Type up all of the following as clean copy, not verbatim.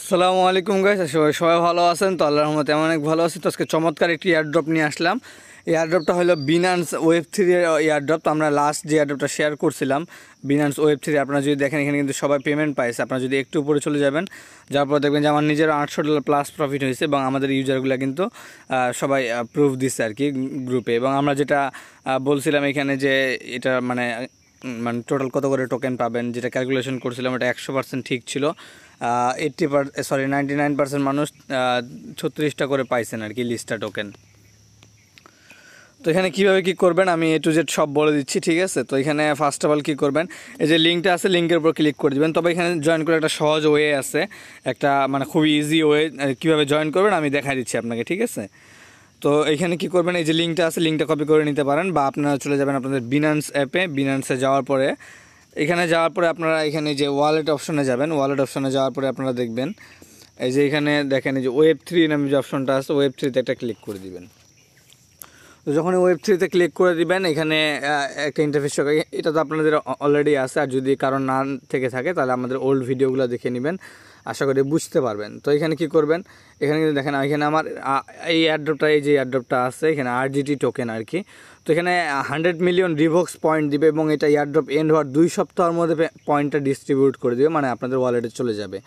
আসসালামু আলাইকুম গাইস, সবাই ভালো আছেন তো? আল্লাহর রহমতে আমি অনেক ভালো আছি। তো আজকে চমৎকার একটি এয়ারড্রপ নিয়ে আসলাম। এই এয়ারড্রপটা হলো বিনান্স ওয়েব3 এর এয়ারড্রপ। তো আমরা লাস্ট যে এয়ারড্রপটা শেয়ার করছিলাম বিনান্স ওয়েব3, আপনারা যদি দেখেন এখানে কিন্তু সবাই পেমেন্ট পাইছে। আপনারা যদি একটু উপরে চলে যাবেন, যাওয়ার পর দেখবেন যে আমার নিজের $800 প্লাস প্রফিট হয়েছে এবং আমাদের ইউজারগুলো কিন্তু সবাই প্রুফ দিচ্ছে আর কি গ্রুপে। এবং আমরা যেটা বলছিলাম এখানে যে এটা মানে টোটাল কত করে টোকেন পাবেন, যেটা ক্যালকুলেশন করছিলাম এটা 100% ঠিক ছিল। 99% মানুষ 36টা করে পাইছেন আর কি লিস্টা টোকেন। তো এখানে কীভাবে কী করবেন আমি A to Z সব বলে দিচ্ছি, ঠিক আছে? তো এখানে ফার্স্ট অফ অল কী করবেন, এই যে লিঙ্কটা আছে লিঙ্কের উপর ক্লিক করে দেবেন। তবে এখানে জয়েন করে একটা সহজ ওয়ে আছে, একটা মানে খুবই ইজি ওয়ে কীভাবে জয়েন করবেন আমি দেখাই দিচ্ছি আপনাকে, ঠিক আছে? তো এখানে কি করবেন, এই যে লিঙ্কটা আছে লিঙ্কটা কপি করে নিতে পারেন, বা আপনারা চলে যাবেন আপনাদের বিনান্স অ্যাপে। বিনান্সে যাওয়ার পরে এখানে যাওয়ার পরে আপনারা এখানে যে ওয়ালেট অপশনে যাবেন। ওয়ালেট অপশনে যাওয়ার পরে আপনারা দেখবেন এই যে এখানে দেখেন এই যে ওয়েব3 নামে যে অপশনটা আছে, ওয়েব3তে একটা ক্লিক করে দিবেন। তো যখন ওয়েব3তে ক্লিক করে দিবেন এখানে একটা ইন্টারফেস, এটা তো আপনাদের অলরেডি আছে, আর যদি কারণ না থেকে থাকে তাহলে আমাদের ওল্ড ভিডিওগুলো দেখে নেবেন, আশা করি বুঝতে পারবেন। তো এখানে কি করবেন, এখানে কিন্তু দেখেন এখানে আমার এই এয়ারড্রপটা, এই যে এয়ারড্রপটা আছে এখানে RGT টোকেন আর কি। তো এখানে 100 মিলিয়ন রিভক্স পয়েন্ট দিবে এবং এটা এয়ারড্রপ এন্ড হওয়ার 2 সপ্তাহের মধ্যে পয়েন্টটা ডিস্ট্রিবিউট করে দিবে, মানে আপনাদের ওয়ালেটে চলে যাবে।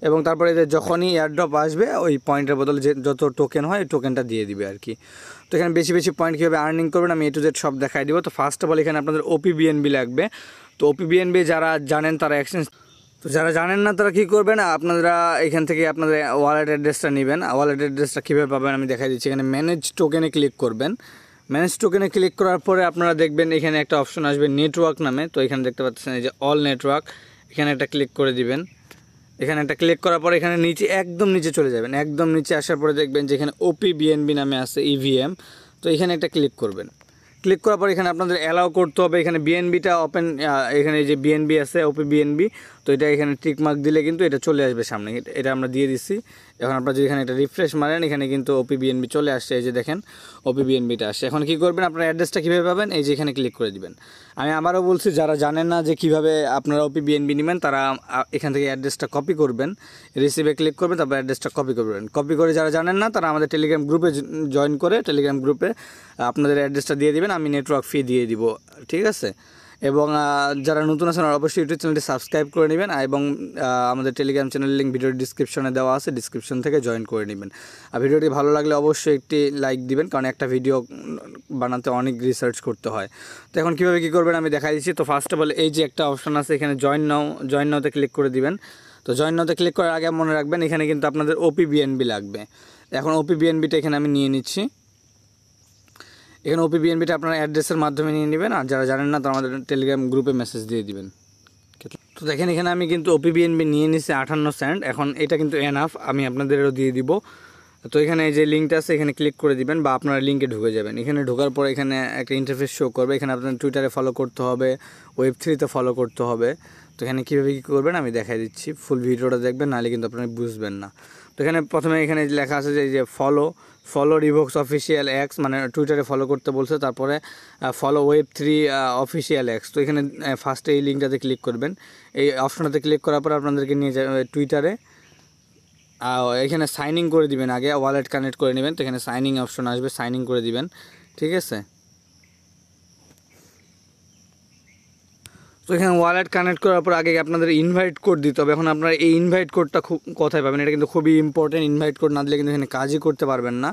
এবং তারপরে যখনই এয়ারড্রপ আসবে ওই পয়েন্টের বদলে যে যত টোকেন হয় ওই টোকেনটা দিয়ে দিবে আর কি। তো এখানে বেশি বেশি পয়েন্ট কীভাবে আর্নিং করবেন আমি A to Z সব দেখাই দিব। তো ফার্স্ট অফ অল এখানে আপনাদের OPBNB লাগবে। তো OPBNB যারা জানেন তারা এক্সচেঞ্জ, তো যারা জানেন না তারা কী করবেন, আপনারা এখান থেকে আপনাদের ওয়ালেট অ্যাড্রেসটা নেবেন। ওয়ালেট অ্যাড্রেসটা কীভাবে পাবেন আমি দেখাই দিচ্ছি। এখানে ম্যানেজ টোকেনে ক্লিক করবেন। ম্যানেজ টোকেনে ক্লিক করার পরে আপনারা দেখবেন এখানে একটা অপশন আসবে নেটওয়ার্ক নামে। তো এখানে দেখতে পাচ্ছেন এই যে অল নেটওয়ার্ক, এখানে একটা ক্লিক করে দিবেন। এখানে একটা ক্লিক করার পরে এখানে নিচে একদম নিচে চলে যাবেন। একদম নিচে আসার পরে দেখবেন যে এখানে OPBNB নামে আছে EVM। তো এখানে একটা ক্লিক করবেন। ক্লিক করার পর এখানে আপনাদের অ্যালাউ করতে হবে। এখানে বিএনবিটা ওপেন, এখানে যে বিএনবি আছে OPBNB, তো এটা এখানে টিক মার্ক দিলে কিন্তু এটা চলে আসবে সামনে। এটা আমরা দিয়ে দিচ্ছি। এখন আপনারা যদি এখানে একটা রিফ্রেশ মারেন এখানে কিন্তু OPBNB চলে আসছে, এই যে দেখেন OPBNBটা আসছে। এখন কী করবেন, আপনার অ্যাড্রেসটা কীভাবে পাবেন, এই যে এখানে ক্লিক করে দিবেন। আমি আবারও বলছি, যারা জানেন না যে কীভাবে আপনারা OPBNB নেবেন তারা এখান থেকে অ্যাড্রেসটা কপি করবেন, রিসিভে ক্লিক করবেন, তারপর অ্যাড্রেসটা কপি করবেন। কপি করে যারা জানেন না তারা আমাদের টেলিগ্রাম গ্রুপে জয়েন করে টেলিগ্রাম গ্রুপে আপনাদের অ্যাড্রেসটা দিয়ে দিবেন, আমি নেটওয়ার্ক ফি দিয়ে দিব, ঠিক আছে? এবং যারা নতুন আছেন অবশ্যই ইউটিউব চ্যানেলটি সাবস্ক্রাইব করে নেবেন, এবং আমাদের টেলিগ্রাম চ্যানেলের লিঙ্ক ভিডিওর ডিসক্রিপশনে দেওয়া আছে, ডিসক্রিপশন থেকে জয়েন করে নেবেন। আর ভিডিওটি ভালো লাগলে অবশ্যই একটি লাইক দিবেন, কারণ একটা ভিডিও বানাতে অনেক রিসার্চ করতে হয়। তো এখন কীভাবে কী করবেন আমি দেখাই দিচ্ছি। তো ফার্স্ট অফ অল এই যে একটা অপশন আছে এখানে জয়েন নাওতে ক্লিক করে দিবেন। তো জয়েন নাওতে ক্লিক করার আগে মনে রাখবেন এখানে কিন্তু আপনাদের OPBNB লাগবে। এখন OPBNBটা এখানে আমি নিয়ে নিচ্ছি। এখানে OPBNBটা আপনার অ্যাড্রেসের মাধ্যমে নিয়ে নেবেন, আর যারা জানেন না তারা আমাদের টেলিগ্রাম গ্রুপে মেসেজ দিয়ে দিবেন। তো দেখেন এখানে আমি কিন্তু OPBNB নিয়ে নিচ্ছি 58 সেন্ট। এখন এটা কিন্তু এনাফ, আমি আপনাদেরও দিয়ে দিব। তো এখানে যে লিঙ্কটা আছে এখানে ক্লিক করে দিবেন, বা আপনারা লিঙ্কে ঢুকে যাবেন। এখানে ঢোকার পর এখানে একটা ইন্টারফেস শো করবে। এখানে আপনার টুইটারে ফলো করতে হবে, ওয়েব3তে ফলো করতে হবে। তো এখানে কীভাবে কী করবেন আমি দেখাই দিচ্ছি, ফুল ভিডিওটা দেখবেন, নাহলে কিন্তু আপনারা বুঝবেন না। তো এখানে প্রথমে এখানে লেখা আছে যে ফলো রিভক্স অফিসিয়াল এক্স, মানে টুইটারে ফলো করতে বলছে। তারপরে ফলো ওয়েব3 অফিসিয়াল এক্স। তো এখানে ফার্স্টে এই লিঙ্কটাতে ক্লিক করবেন। এই অপশনটাতে ক্লিক করার পর আপনাদেরকে নিয়ে যাবে টুইটারে। এখানে সাইন ইন করে দিবেন, আগে ওয়ালেট কানেক্ট করে নেবেন। তো এখানে সাইন ইন অপশন আসবে, সাইন ইন করে দিবেন, ঠিক আছে? তো এখানে ওয়ালেট কানেক্ট করার পর আগে আপনাদের ইনভাইট কোড দিতে হবে। এখন আপনারা এই ইনভাইট কোডটা কোথায় পাবেন, এটা কিন্তু খুবই ইম্পর্টেন্ট। ইনভাইট কোড না দিলে কিন্তু এখানে কাজই করতে পারবেন না।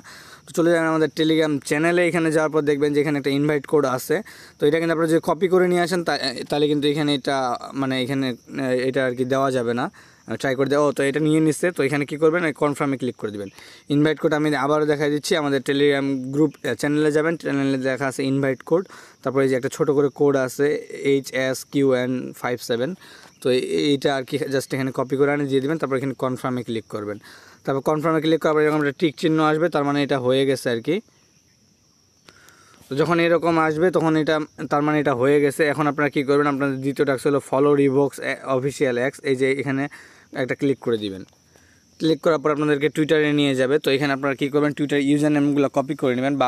তো চলে যাবেন আমাদের টেলিগ্রাম চ্যানেলে। এখানে যাওয়ার পর দেখবেন যে এখানে একটা ইনভাইট কোড আছে। তো এটা কিন্তু আপনারা যদি কপি করে নিয়ে আসেন তাহলে কিন্তু এখানে এটা মানে এখানে এটা আর কি দেওয়া যাবে না। ট্রাই করে দেওয়া, তো এটা নিয়ে নিচ্ছে। তো এখানে কী করবেন, কনফার্মে ক্লিক করে দেবেন। ইনভাইট কোড আমি আবারও দেখাই দিচ্ছি। আমাদের টেলিগ্রাম গ্রুপ চ্যানেলে যাবেন, চ্যানেলে দেখা আছে ইনভাইট কোড। তারপরে এই যে একটা ছোটো করে কোড আছে HSQN57। তো এইটা আর কি জাস্ট এখানে কপি করে আনি দিয়ে দেবেন। তারপর এখানে কনফার্মে ক্লিক করবেন। তারপর কনফার্মে ক্লিক করার পর এরকম একটা টিক চিহ্ন আসবে, তার মানে এটা হয়ে গেছে আর কি। তো যখন এরকম আসবে তখন এটা তার মানে এটা হয়ে গেছে। এখন আপনারা কী করবেন, আপনাদের দ্বিতীয় টাস্ক হলো ফলো রিভক্স অফিসিয়াল এক্স। এই যে এখানে একটা ক্লিক করে দিবেন। ক্লিক করার পর আপনাদেরকে টুইটারে নিয়ে যাবে। তো এখানে আপনারা কী করবেন, টুইটার ইউজার নেমগুলো কপি করে নেবেন, বা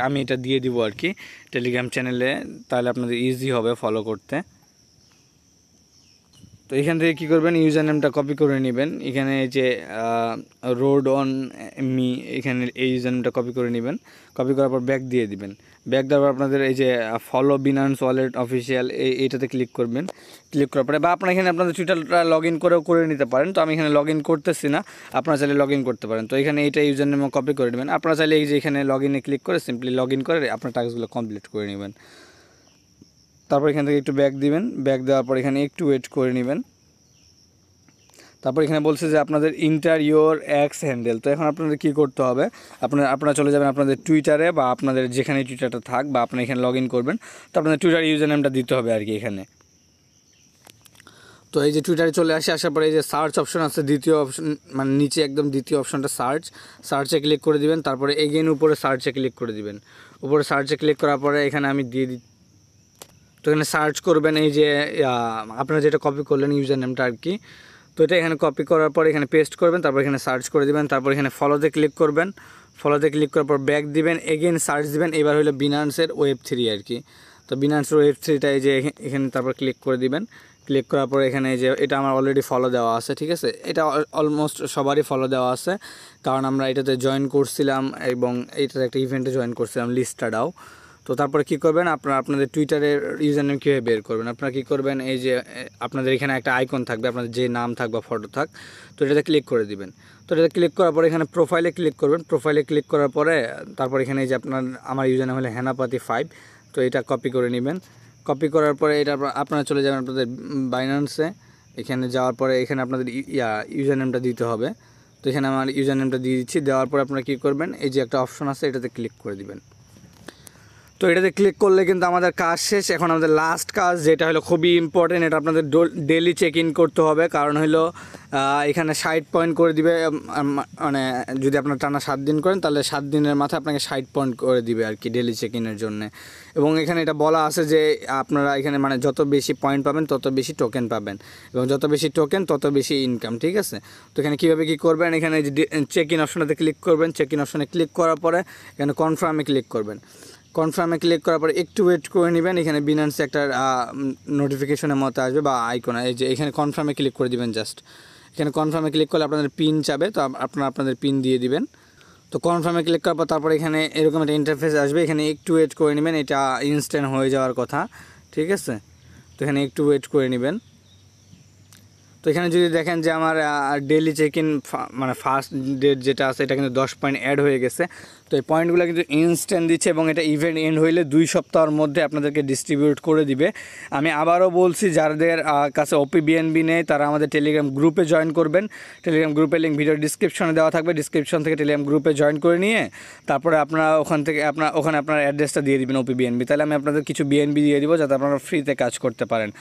আমি এটা দিয়ে দিব আর কি টেলিগ্রাম চ্যানেলে, তাহলে আপনাদের ইজি হবে ফলো করতে। তো এখান থেকে কী করবেন, ইউজার নেমটা কপি করে নেবেন। এখানে এই যে রোড অন মি, এখানে এই ইউজার নেমটা কপি করে নেবেন। কপি করার পর ব্যাক দিয়ে দিবেন। ব্যাক দেওয়ার পর আপনাদের এই যে ফলো বিনান্স ওয়ালেট অফিসিয়াল এইটাতে ক্লিক করবেন। ক্লিক করার পরে বা আপনার এখানে আপনাদের টুইটারটা লগ ইন করেও করে নিতে পারেন। তো আমি এখানে লগ ইন করতেছি না, আপনারা চাইলে লগ ইন করতে পারেন। তো এখানে এইটা ইউজার নেম কপি করে নেবেন। আপনারা চাইলে এই যে এখানে লগ ইনে ক্লিক করে সিম্পলি লগ ইন করে আপনার টাস্কগুলো কমপ্লিট করে নেবেন। তারপর এখান থেকে একটু ব্যাক দিবেন। ব্যাক দেওয়ার পর এখানে একটু ওয়েট করে নেবেন। তারপর এখানে বলছে যে আপনাদের ইন্টার ইয়োর এক্স হ্যান্ডেল। তো এখন আপনাদের কী করতে হবে, আপনারা চলে যাবেন আপনাদের টুইটারে বা আপনাদের যেখানে টুইটারটা থাক বা আপনারা এখানে লগ ইন করবেন। তো আপনাদের টুইটার ইউজার নেমটা দিতে হবে আর কি এখানে। তো এই যে টুইটারে চলে আসার পরে এই যে সার্চ অপশন আছে, দ্বিতীয় অপশন মানে নিচে একদম দ্বিতীয় অপশনটা সার্চে ক্লিক করে দিবেন। তারপরে এগেইন উপরে সার্চে ক্লিক করে দিবেন। উপরে সার্চে ক্লিক করার পরে এখানে আমি দিয়ে দিই। তো এখানে সার্চ করবেন এই যে আপনারা যেটা কপি করলেন ইউজার নেমটা আর কি। তো এটা এখানে কপি করার পর এখানে পেস্ট করবেন। তারপর এখানে সার্চ করে দিবেন। তারপর এখানে ফলোতে ক্লিক করবেন। ফলোতে ক্লিক করার পর ব্যাক দিবেন, এগেইন সার্চ দিবেন। এবার হলো বিনান্সের Web3 আর কি। তো বিনান্সের Web3টা এই যে এখানে তারপর ক্লিক করে দিবেন। ক্লিক করার পর এখানে এই যে এটা আমার অলরেডি ফলো দেওয়া আছে, ঠিক আছে। এটা অলমোস্ট সবারই ফলো দেওয়া আছে, কারণ আমরা এটাতে জয়েন করছিলাম এবং এইটাতে একটা ইভেন্টে জয়েন করছিলাম, লিস্টাডাও। তো তারপরে কী করবেন, আপনাদের টুইটারের ইউজার নেম কীভাবে বের করবেন, আপনারা কী করবেন, এই যে আপনাদের এখানে একটা আইকন থাকবে, আপনাদের যে নাম থাক বা ফটো থাক, তো এটাতে ক্লিক করে দিবেন। তো এটাতে ক্লিক করার পরে এখানে প্রোফাইলে ক্লিক করবেন। প্রোফাইলে ক্লিক করার পরে তারপর এখানে এই যে আমার ইউজার নেম হলো হেনাপাতি5। তো এটা কপি করে নেবেন। কপি করার পরে এটা আপনারা চলে যাবেন আপনাদের বাইন্যান্সে। এখানে যাওয়ার পরে এখানে আপনাদের ইউজার নেমটা দিতে হবে। তো এখানে আমার ইউজার নেমটা দিয়ে দিচ্ছি। দেওয়ার পরে আপনারা কী করবেন, এই যে একটা অপশন আছে এটাতে ক্লিক করে দিবেন। তো এটাতে ক্লিক করলে কিন্তু আমাদের কাজ শেষ। এখন আমাদের লাস্ট কাজ যেটা হলো খুবই ইম্পর্টেন্ট, এটা আপনাদের ডেলি চেক ইন করতে হবে। কারণ হলো এখানে 60 পয়েন্ট করে দিবে, মানে যদি আপনার টানা 7 দিন করেন তাহলে 7 দিনের মাথায় আপনাকে 60 পয়েন্ট করে দিবে আর কি ডেলি চেক ইনের জন্য। এবং এখানে এটা বলা আছে যে আপনারা এখানে মানে যত বেশি পয়েন্ট পাবেন তত বেশি টোকেন পাবেন, এবং যত বেশি টোকেন তত বেশি ইনকাম, ঠিক আছে। তো এখানে কীভাবে কী করবেন, এখানে চেক ইন অপশনটাতে ক্লিক করবেন। চেক ইন অপশনে ক্লিক করার পরে এখানে কনফার্মে ক্লিক করবেন। কনফার্মে ক্লিক করার পরে একটু ওয়েট করে নেবেন। এখানে বিনান্সে একটা নোটিফিকেশনের মতো আসবে বা আইকন, এই যে এখানে কনফার্মে ক্লিক করে দিবেন জাস্ট। এখানে কনফার্মে ক্লিক করলে আপনাদের পিন চাবে, তো আপনাদের পিন দিয়ে দিবেন। তো কনফার্মে ক্লিক করার পর তারপরে এখানে এরকম একটা ইন্টারফেস আসবে। এখানে একটু ওয়েট করে নেবেন, এটা ইনস্ট্যান্ট হয়ে যাওয়ার কথা, ঠিক আছে। তো এখানে একটু ওয়েট করে নেবেন। তো এখানে যদি দেখেন যে আমার ডেলি চেক ইন মানে ফার্স্ট ডেট যেটা আছে এটা কিন্তু 10 পয়েন্ট অ্যাড হয়ে গেছে। তো এই পয়েন্টগুলো কিন্তু ইনস্ট্যান্ট দিচ্ছে এবং এটা ইভেন্ট এন্ড হইলে 2 সপ্তাহের মধ্যে আপনাদেরকে ডিস্ট্রিবিউট করে দিবে। আমি আবারও বলছি, যাদের কাছে OP/BNB নেই তারা আমাদের টেলিগ্রাম গ্রুপে জয়েন করবেন। টেলিগ্রাম গ্রুপের লিঙ্ক ভিডিও ডিসক্রিপশনে দেওয়া থাকবে। ডিসক্রিপশন থেকে টেলিগ্রাম গ্রুপে জয়েন করে নিয়ে তারপরে আপনারা ওখানে আপনার অ্যাড্রেসটা দিয়ে দিবেন OP/BNB, তাহলে আমি আপনাদের কিছু BNB দিয়ে দিব যাতে আপনারা ফ্রিতে কাজ করতে পারেন।